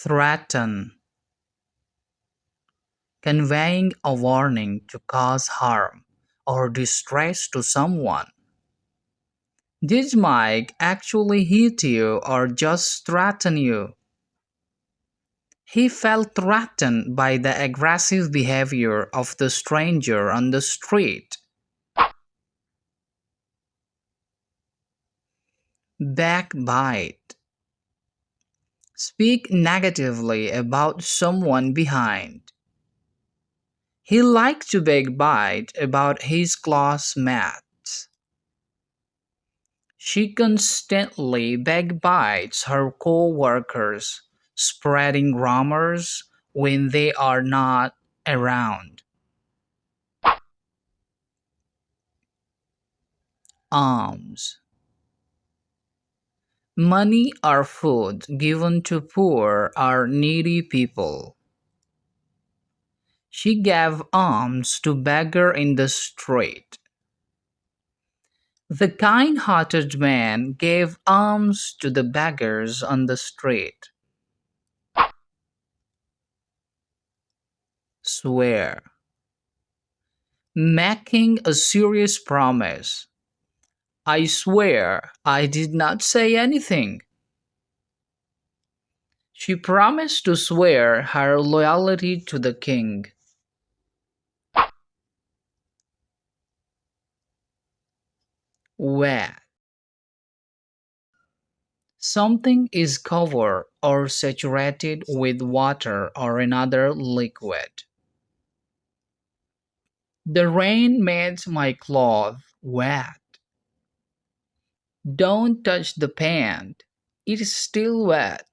threaten, conveying a warning to cause harm or distress to someone. Did Mike actually hit you or just threaten you? He felt threatened by the aggressive behavior of the stranger on the street. Backbite. Speak negatively about someone behind. He liked to backbite about his classmates. She constantly backbites her co-workers, spreading rumors when they are not around. Alms. Money or food given to poor or needy people. She gave alms to beggar in the street. The kind-hearted man gave alms to the beggars on the street. Swear. Making a serious promise. I swear I did not say anything. She promised to swear her loyalty to the king. Wet. Something is covered or saturated with water or another liquid. The rain made my cloth wet. Don't touch the pant. It is still wet.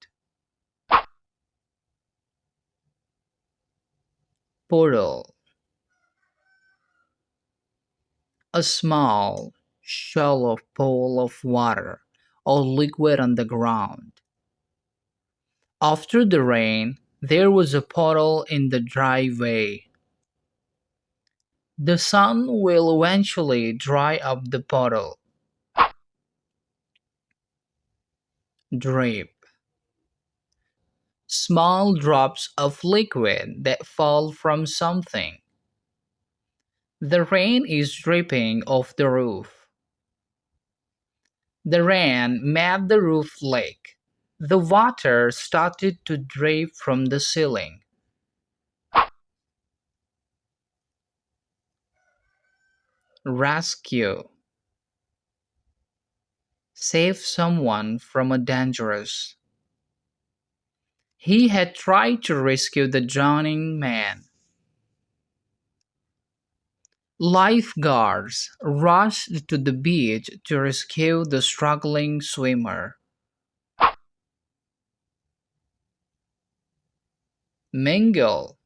Puddle. A small, shallow pool of water or liquid on the ground. After the rain, there was a puddle in the driveway. The sun will eventually dry up the puddle. Drape. Small drops of liquid that fall from something. The rain is dripping off the roof. The rain made the roof leak. The water started to drip from the ceiling. Rescue. Save someone from a dangerous. He had tried to rescue the drowning man. Lifeguards rushed to the beach to rescue the struggling swimmer. Mingle.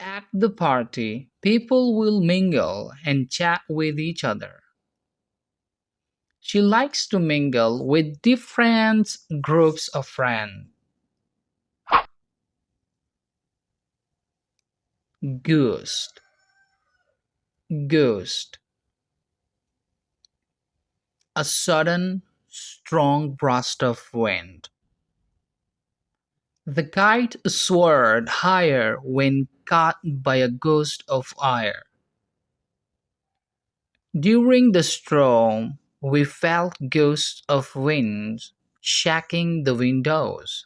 At the party, people will mingle and chat with each other. She likes to mingle with different groups of friends. Ghost. Ghost. A sudden, strong burst of wind. The kite soared higher when caught by a gust of air. During the storm, we felt gusts of wind shaking the windows.